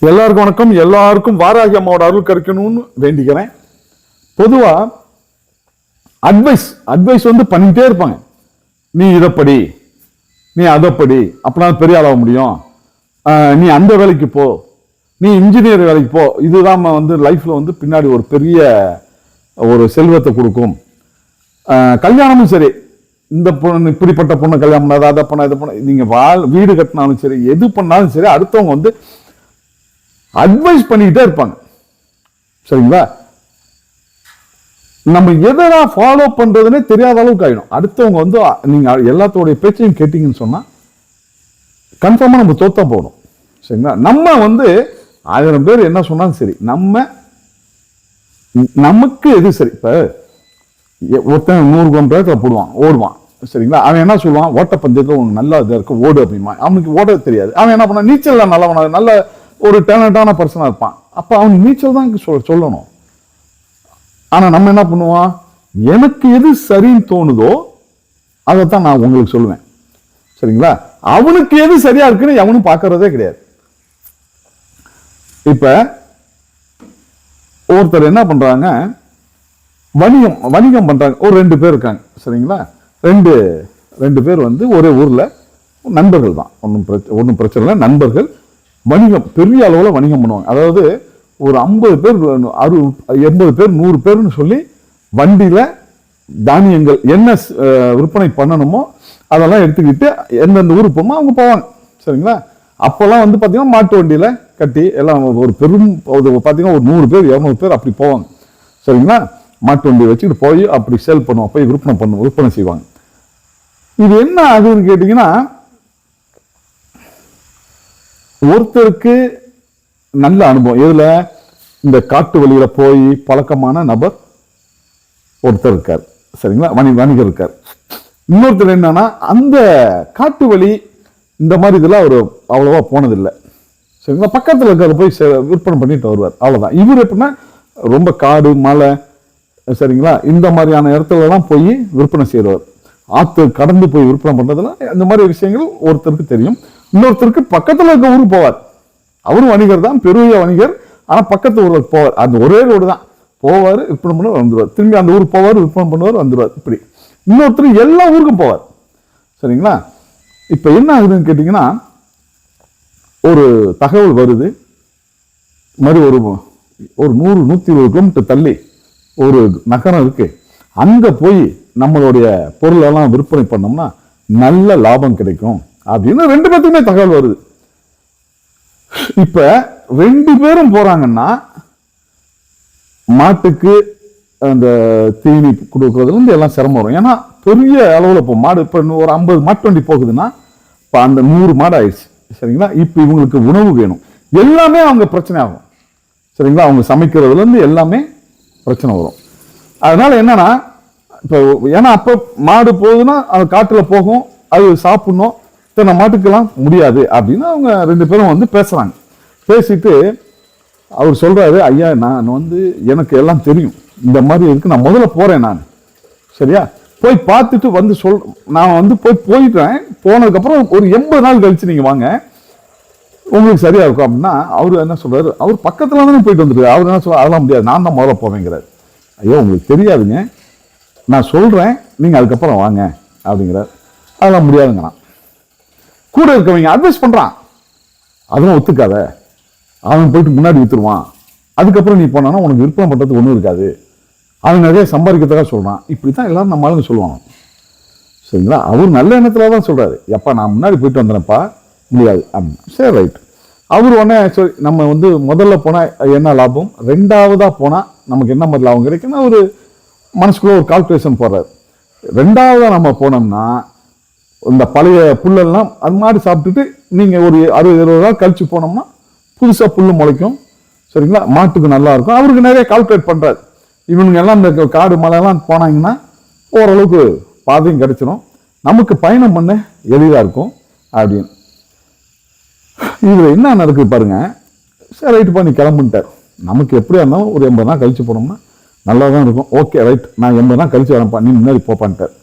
எல்லாருக்கும் வணக்கம். எல்லாருக்கும் வாராகி அம்மாவோட அருள் கிடைக்கணும்னு வேண்டிக்கிறேன். பொதுவா அட்வைஸ் பண்ணிட்டே இருப்பாங்க. நீ இதைப்படி, நீ அதைப்படி, அப்படின்னா பெரிய ஆளாக முடியும், நீ அந்த வேலைக்கு போ, நீ இன்ஜினியர் வேலைக்கு போ. இதுதான் லைஃப்ல பின்னாடி ஒரு பெரிய ஒரு செல்வத்தை கொடுக்கும். கல்யாணமும் சரி, இந்த பொண்ணு இப்படிப்பட்ட பொண்ணு கல்யாணம் பண்ணாது, அதை பண்ண இதை பண்ண, நீங்க வீடு கட்டினாலும் சரி, எது பண்ணாலும் சரி, அடுத்தவங்க அட்வைஸ் பண்ணிக்கிட்டே இருப்பாங்க. சரிங்களா? நம்ம எதனா ஃபாலோ பண்றதுன்னே தெரியாத அளவுக்கு ஆயிடும். அடுத்தவங்க நீங்க எல்லாத்தோடைய பேச்சையும் கேட்டீங்கன்னு சொன்னா கன்ஃபார்மா நம்ம தோத்தா போகணும். சரிங்களா? நம்ம 1000 பேர் என்ன சொன்னாலும் சரி, நமக்கு எது சரி. இப்ப ஒருத்தன் 100 கிலோமீட்டர் போடுவான், ஓடுவான். சரிங்களா? அவன் என்ன சொல்லுவான், ஓட்டப்பந்தயத்துல உனக்கு நல்லா இதாக இருக்கு, ஓடு அப்படிமா. அவனுக்கு ஓட தெரியாது. அவன் என்ன பண்ண, நீச்சல் நல்லவன, நல்ல ஒரு டேலண்டான பர்சனா இருப்பான். அப்ப அவன் நீச்சல் தான் சொல்லணும். ஆனா நம்ம என்ன பண்ணுவான், எனக்கு எது சரின்னு தோணுதோ அதைத்தான் நான் உங்களுக்கு சொல்லுவேன். சரிங்களா? அவனுக்கு எது சரியா இருக்குன்னு அவனும் பார்க்கறதே கிடையாது. இப்ப ஒருத்தர் என்ன பண்றாங்க, வணிகம் பண்றாங்க. ஒரு 2 பேர் இருக்காங்க. சரிங்களா? ரெண்டு பேர் ஒரே ஊர்ல நண்பர்கள் தான். ஒன்றும் பிரச்சனை இல்லை, நண்பர்கள். வணிகம் பெரிய அளவில் வணிகம் பண்ணுவாங்க. அதாவது ஒரு 50 பேர், 80 பேர், 100 பேர்னு சொல்லி வண்டியில தானியங்கள் என்ன விற்பனை பண்ணணுமோ அதெல்லாம் எடுத்துக்கிட்டு எந்தெந்த ஊருக்கு போகணுமோ அவங்க போவாங்க. சரிங்களா? அப்போல்லாம் பார்த்தீங்கன்னா மாட்டு வண்டியில கட்டி எல்லாம் ஒரு பெரும் பார்த்தீங்கன்னா ஒரு 100 பேர், 200 பேர் அப்படி போவாங்க. சரிங்களா? மாட்டு வண்டி வச்சுக்கிட்டு போய் அப்படி சேல் பண்ணுவாங்க, போய் விற்பனை செய்வாங்க. இது என்ன ஆகுதுன்னு கேட்டீங்கன்னா, ஒருத்தருக்கு நல்ல அனுபவம் எதுல, இந்த காட்டு வழியில போய் பழக்கமான நபர் ஒருத்தர் இருக்கார். சரிங்களா? வணிகர் இருக்கார். இன்னொருத்தர் என்னன்னா, அந்த காட்டு வழி இந்த மாதிரி இதெல்லாம் அவர் அவ்வளவா போனதில்லை. சரிங்களா? பக்கத்துல இருக்கிறத போய் விற்பனை பண்ணிட்டு வருவார். அவ்வளவுதான். இவர் எப்படின்னா ரொம்ப காடு, மலை, சரிங்களா, இந்த மாதிரியான இடத்துல எல்லாம் போய் விற்பனை செய்யறவர். ஆத்து கடந்து போய் விற்பனை பண்றதுல இந்த மாதிரி விஷயங்கள் ஒருத்தருக்கு தெரியும். இன்னொருத்தருக்கு பக்கத்துல இருக்க ஊருக்கு போவார். அவரும் வணிகர் தான், பெரிய வணிகர். ஆனா பக்கத்து ஊருக்கு போவார். அந்த ஒரே ரோடு தான் போவார், விற்பனை பண்ண வந்துடுவார். திரும்பி அந்த ஊருக்கு போவார், விற்பனை பண்ணுவார், வந்துடுவார். இப்படி இன்னொருத்தர் எல்லா ஊருக்கும் போவார். சரிங்களா? இப்ப என்ன ஆகுதுன்னு கேட்டீங்கன்னா, ஒரு தகவல் வருது, மாதிரி ஒரு 100-120 கிலோமீட்டர் தள்ளி ஒரு நகரம் இருக்கு, அங்க போய் நம்மளுடைய பொருள் எல்லாம் விற்பனை பண்ணோம்னா நல்ல லாபம் கிடைக்கும் அப்படின்னு 2 பேருக்குமே தகவல் வருது. இப்ப 2 பேரும் போறாங்கன்னா மாட்டுக்கு அந்த தீனி கொடுக்கறதுல இருந்து எல்லாம் சிரமம் வரும். ஏன்னா பெரிய அளவுல இப்போ மாடு, இப்ப ஒரு 50 மாட்டு வண்டி போகுதுன்னா இப்ப அந்த 100 மாடு ஆயிடுச்சு. சரிங்களா? இப்ப இவங்களுக்கு உணவு வேணும், எல்லாமே அவங்க பிரச்சனை ஆகும். சரிங்களா? அவங்க சமைக்கிறதுல இருந்து எல்லாமே பிரச்சனை வரும். அதனால என்னன்னா, இப்போ ஏன்னா அப்ப மாடு போகுதுன்னா அது காட்டுல போகும், அது சாப்பிடணும், இத்தனை மாட்டுக்கெல்லாம் முடியாது அப்படின்னு அவங்க 2 பேரும் பேசுறாங்க. பேசிட்டு அவர் சொல்றாரு, ஐயா நான் எனக்கு எல்லாம் தெரியும், இந்த மாதிரி இருக்கு, நான் முதல்ல போறேன் நான். சரியா? போய் பார்த்துட்டு நான் போயிட்டேன். போனதுக்கு அப்புறம் ஒரு 80 நாள் கழிச்சு நீங்க வாங்க, உங்களுக்கு சரியா இருக்கும் அப்படின்னா. அவரு என்ன சொல்றாரு, அவர் பக்கத்துல தானே போயிட்டு வந்துருக்காரு. அவர் என்ன சொல்ற, அதெல்லாம் முடியாது, நான் தான் முதல்ல போவேங்கிறாரு. ஐயோ உங்களுக்கு தெரியாதுங்க, நான் சொல்றேன், நீங்க அதுக்கப்புறம் வாங்க அப்படிங்கிறார். அதெல்லாம் முடியாதுங்கண்ணா. கூட இருக்கவங்க அட்வைஸ் பண்றான், அதெல்லாம் ஒத்துக்காத, அவன் போயிட்டு முன்னாடி வித்துருவான், அதுக்கப்புறம் நீ போனா உனக்கு விற்பனை பண்றதுக்கு ஒன்றும் இருக்காது, அவன் நிறைய சம்பாதிக்கிறதுக்காக சொல்றான். இப்படித்தான் எல்லாரும் நம்ம ஆளுங்க சொல்லுவாங்க. சரிங்களா? அவர் நல்ல எண்ணத்துல தான் சொல்றாரு, எப்பா நான் முன்னாடி போயிட்டு வந்தேன்ப்பா, முடியாது அப்படின்னு. சரி ரைட். அவர் உடனே சரி நம்ம முதல்ல போனா என்ன லாபம், 2வதா போனா நமக்கு என்ன மாதிரி லாபம் கிடைக்குன்னு ஒரு மனசுக்குள்ள ஒரு கால்குலேஷன் போடுறாரு. 2வதா நம்ம போனோம்னா இந்த பழைய புல்லெல்லாம் அது மாதிரி சாப்பிட்டுட்டு நீங்க ஒரு 60-70 நாள் கழிச்சு போனோம்னா புதுசா புல்லு முளைக்கும். சரிங்களா? மாட்டுக்கு நல்லா இருக்கும். அவருக்கு நிறைய கால்குலேட் பண்றாரு. இவனுங்க எல்லாம் இந்த காடு மலை எல்லாம் போனாங்கன்னா ஓரளவுக்கு பாதையும் கிடைச்சிடும், நமக்கு பயணம் பண்ண எளிதா இருக்கும் அப்படின்னு. இதுல என்ன நடக்குது பாருங்க. சரி ரைட் பண்ணி கிளம்புட்டார். நமக்கு எப்படியா இருந்தாலும் ஒரு 80 நாள் கழிச்சு போனோம்னா நல்லா தான் இருக்கும். ஓகே ரைட், நான் 80 நாள் கழிச்சு வரேன்ப்பா, நீ முன்னாடி போப்பான்ட்டார்.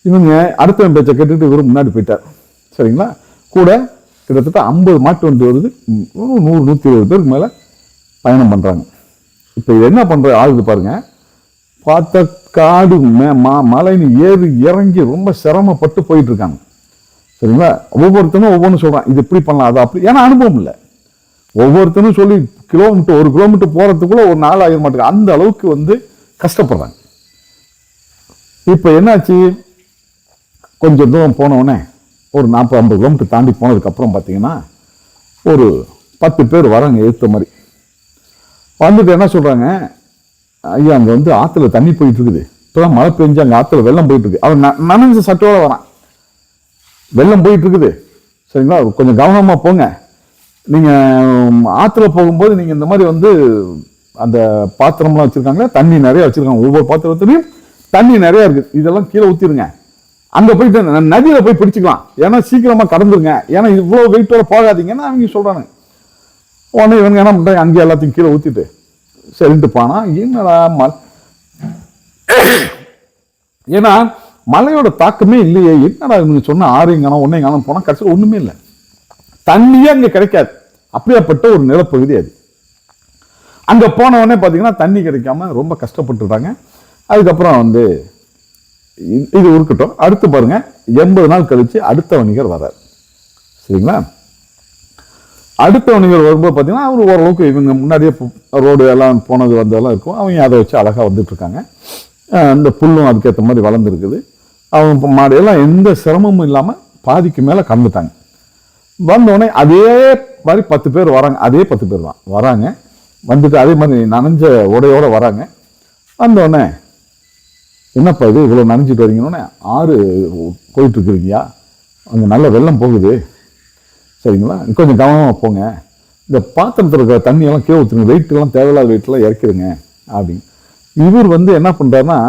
இவங்க அடுத்த பேச்சை கேட்டுட்டு இவரு முன்னாடி போயிட்டார். சரிங்களா? கூட கிட்டத்தட்ட 50 மாட்டு வண்டி வருது, 100-120 பேருக்கு மேலே பயணம் பண்ணுறாங்க. இப்போ இது என்ன பண்ணுற ஆகுது பாருங்க, பார்த்த காடு மலைன்னு ஏறி இறங்கி ரொம்ப சிரமப்பட்டு போயிட்டு இருக்காங்க. சரிங்களா? ஒவ்வொருத்தனும் ஒவ்வொன்றும் சொல்கிறான், இது எப்படி பண்ணலாம், அது அப்படி, ஏன்னா அனுபவம் இல்லை. ஒவ்வொருத்தனும் சொல்லி கிலோமீட்டர் 1 கிலோமீட்டர் போகிறதுக்குள்ள ஒரு 4 ஆயிரம் மாட்டுக்கு அந்த அளவுக்கு வந்து கஷ்டப்படுறாங்க. இப்போ என்னாச்சு, கொஞ்சம் தூரம் போனவுடனே ஒரு 40-50 கிலோமீட்டர் தாண்டி போனதுக்கப்புறம் பார்த்தீங்கன்னா ஒரு 10 பேர் வராங்க எடுத்த மாதிரி. வந்துட்டு என்ன சொல்கிறாங்க, ஐயா அங்கே வந்து ஆற்றுல தண்ணி போயிட்டு இருக்குது, இப்போதான் மழை பெஞ்சு அங்கே ஆற்றுல வெள்ளம் போயிட்டு இருக்கு. அவன் நனைஞ்ச சட்டோட வரான், வெள்ளம் போயிட்டு இருக்குது, சரிங்களா, கொஞ்சம் கவனமாக போங்க. நீங்கள் ஆற்றுல போகும்போது நீங்கள் இந்த மாதிரி வந்து அந்த பாத்திரம்லாம் வச்சுருக்காங்களே, தண்ணி நிறைய வச்சுருக்காங்க, ஒவ்வொரு பாத்திரத்துலையும் தண்ணி நிறைய இருக்குது, இதெல்லாம் கீழே ஊற்றிடுங்க, அங்கே போயிட்டு நதியில் போய் பிடிச்சிக்கலாம், ஏன்னா சீக்கிரமாக கடந்துருங்க, ஏன்னா இவ்வளோ வெயிட்டோட போகாதீங்கன்னு அவங்க சொல்கிறாங்க. உடனே இவங்க என்ன பண்ணுறாங்க, அங்கேயே எல்லாத்தையும் கீழே ஊற்றிட்டு சரின்ட்டு போனா, என்னடா ஏன்னா மழையோட தாக்கமே இல்லையே, என்னடா இவங்க சொன்ன 6 காலம் 1 காலம் போனால் கடைசியில் ஒன்றுமே இல்லை, தண்ணியே அங்கே கிடைக்காது, அப்படியாப்பட்ட ஒரு நிலப்பகுதி அது. அங்கே போன உடனே பார்த்தீங்கன்னா தண்ணி கிடைக்காம ரொம்ப கஷ்டப்பட்டுறாங்க. அதுக்கப்புறம் வந்து இது இருக்கட்டும், அடுத்து பாருங்க 80 நாள் கழிச்சு அடுத்த வணிகர் வர்றார். சரிங்களா? அடுத்த வணிகர் வரும்போது பார்த்தீங்கன்னா அவர் ஓரளவுக்கு இவங்க முன்னாடியே ரோடு எல்லாம் போனது வந்ததெல்லாம் இருக்கும், அவங்க அதை வச்சு அழகாக வந்துட்டு இருக்காங்க. இந்த புல்லும் அதுக்கேற்ற மாதிரி வளர்ந்துருக்குது. அவங்க மாடையெல்லாம் எந்த சிரமமும் இல்லாமல் பாதிக்கு மேலே கறந்துட்டாங்க. வந்தோடனே அதே மாதிரி 10 பேர் வராங்க, அதே 10 பேர் தான் வராங்க. வந்துட்டு அதே மாதிரி நனைஞ்ச உடையோடு வராங்க. வந்தோடனே என்னப்பா இது இவ்வளோ நனைஞ்சிட்டு வரீங்கன்னொன்னே, ஆறு போயிட்டு இருக்கிறீங்கயா, அங்கே நல்ல வெள்ளம் போகுது, சரிங்களா, கொஞ்சம் கவனமாக போங்க, இந்த பாத்திரத்தில் இருக்கிற தண்ணியெல்லாம் கீழே ஊற்றுங்க, வெயிட்டெல்லாம் தேவையில்லாத வெயிட்டெல்லாம் இறக்கிடுங்க அப்படின்னு. இவர் வந்து என்ன பண்ணுறாருன்னா,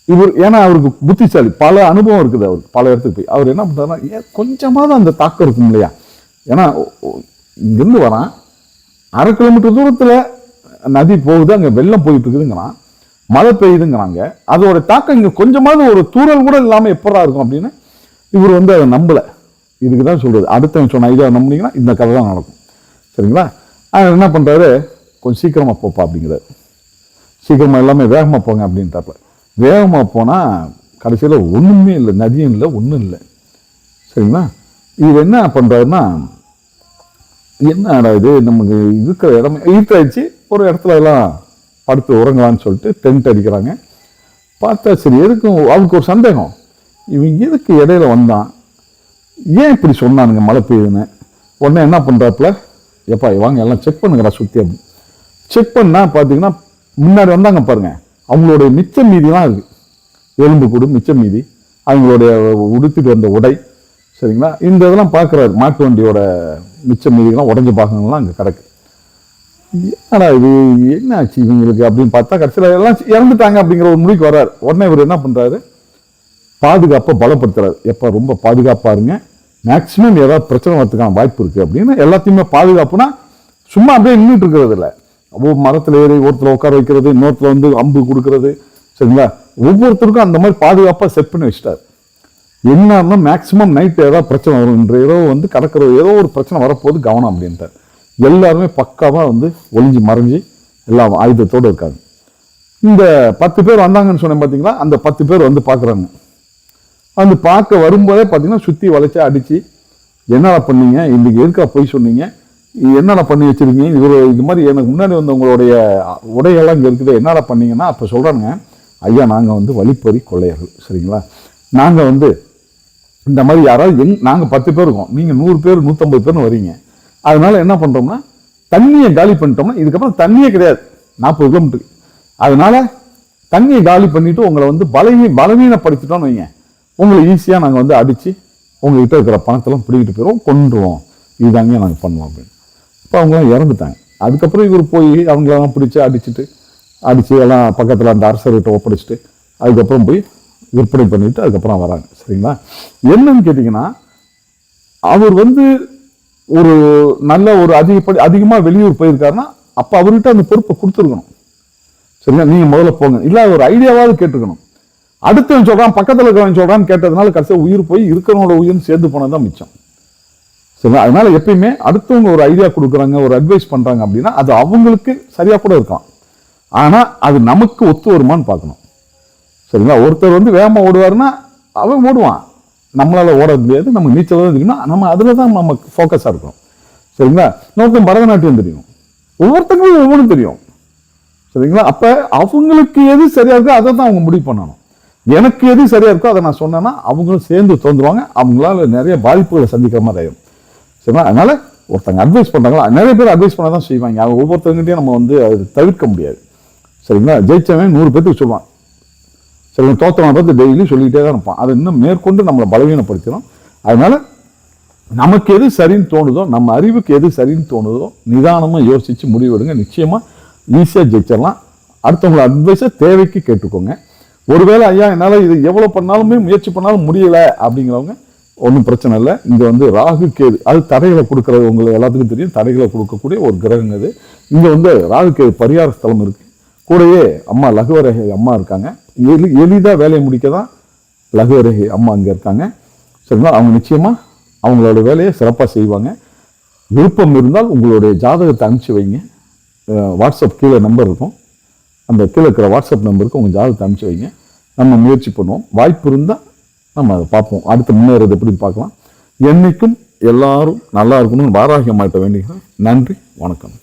இவர் ஏன்னா அவருக்கு புத்திசாலி, பல அனுபவம் இருக்குது அவருக்கு, பல இடத்துக்கு போய் அவர் என்ன பண்ணுறாருன்னா, கொஞ்சமாக தான் அந்த தாக்கம் இருக்கும் இல்லையா, ஏன்னா இங்கேருந்து வரான் 1/2 கிலோமீட்டர் தூரத்தில் நதி போகுது, அங்கே வெள்ளம் போயிட்டு இருக்குதுங்கிறான், மழை பெய்யுதுங்கிறாங்க, அதோட தாக்கம் இங்கே கொஞ்சமாவது ஒரு தூரல் கூட இல்லாமல் எப்படா இருக்கும் அப்படின்னு இவர் வந்து அதை நம்பலை. இதுக்கு தான் சொல்கிறது, அடுத்தவன் சொன்ன ஐடியா நம்பினீங்கன்னா இந்த கதை தான் நடக்கும். சரிங்களா? என்ன பண்ணுறாரு, கொஞ்சம் சீக்கிரமாக போப்பா அப்படிங்கிறார். சீக்கிரமாக எல்லாமே வேகமாக போங்க அப்படின்ட்டாப்ப. வேகமாக போனால் கடைசியில் ஒன்றுமே இல்லை, நதியும் இல்லை, ஒன்றும் இல்லை. சரிங்களா? இது என்ன பண்ணுறாருன்னா, என்ன இது நமக்கு இருக்கிற இடமே ஈட்டாயிடுச்சு, ஒரு இடத்துல எல்லாம் படுத்து உறங்கலான்னு சொல்லிட்டு டென்ட் அடிக்கிறாங்க. பார்த்தா சரி எதுக்கும் அவருக்கு ஒரு சந்தேகம், இவங்க எதுக்கு இடையில வந்தான், ஏன் இப்படி சொன்னானுங்க மழை பெய்யுதுன்னு. உடனே என்ன பண்ணுறாப்புல, எப்பா வாங்க எல்லாம் செக் பண்ணுங்கடா சுற்றி அப்படி. செக் பண்ணால் பார்த்தீங்கன்னா முன்னாடி வந்தாங்க பாருங்க, அவங்களுடைய மிச்ச மீதிலாம் இருக்குது, எலும்பு கூடு மிச்ச மீதி, அவங்களுடைய உடுத்திட்டு வந்த உடை, சரிங்களா, இந்த இதெல்லாம் பார்க்குறாரு, மாட்டு வண்டியோட மிச்ச மீதிகள்லாம் உடஞ்ச பாகங்கள்லாம் அங்கே கிடக்கு. என்னடா இது என்ன ஆச்சு இவங்களுக்கு அப்படின்னு பார்த்தா கடைசியில் எல்லாம் இறந்துட்டாங்க அப்படிங்கிற ஒரு முடிவுக்கு வர்றாரு. உடனே இவர் என்ன பண்ணுறாரு, பாதுகாப்பை பலப்படுத்துறாரு. எப்போ ரொம்ப பாதுகாப்பாக இருங்க, மேக்சிமம் ஏதாவது பிரச்சனை வரதுக்கான வாய்ப்பு இருக்குது அப்படின்னு. எல்லாத்தையுமே பாதுகாப்புனா சும்மா அப்படியே நின்றுட்டு இருக்கிறது இல்லை, மரத்தில் ஏறி ஒருத்தர் உட்கார வைக்கிறது, இன்னொருத்தர் வந்து அம்பு கொடுக்கறது, சரிங்களா, ஒவ்வொருத்தருக்கும் அந்த மாதிரி பாதுகாப்பாக செட் பண்ணி வச்சுட்டார். என்னன்னா மேக்சிமம் நைட்டு ஏதாவது பிரச்சனை வரும், இன்று இரவு வந்து கடற்கரை ஏதோ ஒரு பிரச்சனை வரப்போது கவனம் அப்படின்ட்டார். எல்லாருமே பக்காவாக வந்து ஒளிஞ்சு மறைஞ்சி எல்லாம் ஆயுதத்தோடு இருக்காங்க. இந்த 10 பேர் வந்தாங்கன்னு சொன்னேன் பார்த்தீங்களா, அந்த 10 பேர் வந்து பார்க்குறாங்க. வந்து பார்க்க வரும்போதே பார்த்தீங்கன்னா சுற்றி வளைச்சி அடித்து, என்னடா பண்ணீங்க இன்றைக்கி எதுக்காக போய் சொன்னீங்க, என்னடா பண்ணி வச்சுருக்கீங்க, இது மாதிரி எனக்கு முன்னாடி வந்து உங்களுடைய உடையெல்லாம் இங்கே இருக்குது, என்னடா பண்ணீங்கன்னா அப்போ சொல்கிறாங்க, ஐயா நாங்கள் வந்து வழிப்பறி கொள்ளையர்கள், சரிங்களா, நாங்கள் வந்து இந்த மாதிரி யாராவது நாங்கள் 10 பேர் இருக்கோம், நீங்கள் 100 பேர் 150 பேர்னு வரீங்க, அதனால என்ன பண்ணுறோம்னா தண்ணியை காலி பண்ணிட்டோம்னா இதுக்கப்புறம் தண்ணியே கிடையாது 40 கிலோமீட்டருக்கு, அதனால தண்ணியை காலி பண்ணிவிட்டு உங்களை வந்து பலவீனப்படுத்திட்டோம்னு வைங்க, உங்களை ஈஸியாக நாங்கள் வந்து அடித்து உங்கள்கிட்ட இருக்கிற பணத்தெல்லாம் பிடிக்கிட்டு போயிடுவோம், கொண்டுருவோம், இதுதாங்க நாங்கள் பண்ணுவோம் அப்படின்னு. இப்போ அவங்களாம் இறந்துட்டாங்க. அதுக்கப்புறம் இவர் போய் அவங்களெல்லாம் பிடிச்சி அடித்து எல்லாம் பக்கத்தில் அந்த அரசர்கிட்ட ஒப்படைச்சிட்டு அதுக்கப்புறம் போய் விற்பனை பண்ணிவிட்டு அதுக்கப்புறம் வராங்க. சரிங்களா? என்னன்னு கேட்டிங்கன்னா, அவர் வந்து ஒரு நல்ல ஒரு அதிகமாக வெளியூர் போயிருக்காருன்னா அப்போ அவர்கிட்ட அந்த பொறுப்பை கொடுத்துருக்கணும். சரிங்களா? நீங்கள் முதல்ல போங்க, இல்லை ஒரு ஐடியாவாவது கேட்டுருக்கணும். அடுத்தவன் சொல்கிறான், பக்கத்தில் இருக்கிறவன் சொல்கிறான்னு கேட்டதுனால கடைசியாக உயிர் போய் இருக்கிறவனோட உயிர்னு சேர்ந்து போனது தான் மிச்சம். சரிங்களா? அதனால எப்பயுமே அடுத்தவங்க ஒரு ஐடியா கொடுக்குறாங்க, ஒரு அட்வைஸ் பண்றாங்க அப்படின்னா அது அவங்களுக்கு சரியா கூட இருக்கலாம். ஆனா அது நமக்கு ஒத்து வருமான்னு பார்க்கணும். சரிங்களா? ஒருத்தர் வந்து வேகமா ஓடுவாருன்னா அவன் ஓடுவான், நம்மளால ஓட முடியாது. நம்ம நீச்சல் தான் தெரியும்னா நம்ம அதுல தான் நம்ம ஃபோக்கஸா இருக்கணும். சரிங்களா? இன்னொருத்தன் பரதநாட்டியம் தெரியும், ஒவ்வொருத்தங்களும் ஒவ்வொன்றும் தெரியும். சரிங்களா? அப்ப அவங்களுக்கு எது சரியா இருக்கோ அதை தான் அவங்க முடிவு பண்ணணும். எனக்கு எது சரியா இருக்கோ அதை நான் சொன்னேன்னா அவங்களும் சேர்ந்து தோன்றுவாங்க, அவங்களால நிறைய பாதிப்புகளை சந்திக்கிற மாதிரி ஆயிடும். சரிங்களா? அதனால ஒருத்தங்க அட்வைஸ் பண்றாங்களா, நிறைய பேர் அட்வைஸ் பண்ண தான் செய்வாங்க. அவங்க ஒவ்வொருத்தவங்கிட்டையும் நம்ம வந்து அது தவிர்க்க முடியாது. சரிங்களா? ஜெயிச்சவன் 100 பேருக்கு சொல்லுவான், சரிங்களா? தோத்தவன் பார்த்து டெய்லி சொல்லிக்கிட்டே தான் இருப்பான். அதை இன்னும் மேற்கொண்டு நம்மளை பலவீனப்படுத்திடும். அதனால நமக்கு எது சரின்னு தோணுதோ, நம்ம அறிவுக்கு எது சரின்னு தோணுதோ நிதானமா யோசிச்சு முடிவெடுங்க. நிச்சயமா ஈஸியா ஜெயிச்சிடலாம். அடுத்தவங்களோட அட்வைஸை தேவைக்கு கேட்டுக்கோங்க. ஒருவேளை ஐயா என்னால் இது எவ்வளோ பண்ணாலுமே முயற்சி பண்ணாலும் முடியல அப்படிங்கிறவங்க ஒன்றும் பிரச்சனை இல்லை. இங்கே வந்து ராகு கேது அது தடைகளை கொடுக்கறது உங்களுக்கு எல்லாத்துக்கும் தெரியும். தடைகளை கொடுக்கக்கூடிய ஒரு கிரகம் அது. இங்கே வந்து ராகு கேது பரிகார ஸ்தலம் இருக்கு. கூடயே அம்மா லகுவரகை அம்மா இருக்காங்க. எளிதாக வேலையை முடிக்க தான் லகுவரகை அம்மா அங்கே இருக்காங்க. சரிங்களா? அவங்க நிச்சயமா அவங்களோட வேலையை சிறப்பாக செய்வாங்க. விருப்பம் இருந்தால் உங்களுடைய ஜாதகத்தை அனுப்பிச்சு வைங்க. வாட்ஸ்அப் கீழே நம்பர் இருக்கும், அந்த கீழே இருக்கிற வாட்ஸ்அப் நம்பருக்கு உங்கள் ஜாதகத்தை அனுப்பிச்சு வைங்க. நம்ம முயற்சி பண்ணுவோம். வாய்ப்பு இருந்தால் நம்ம அதை பார்ப்போம். அடுத்து முன்னேறது எப்படி பார்க்கலாம். என்னைக்கும் எல்லாரும் நல்லா இருக்கணும்னு வாராகி அம்மாட்ட வேண்டிக்கிறேன். நன்றி, வணக்கம்.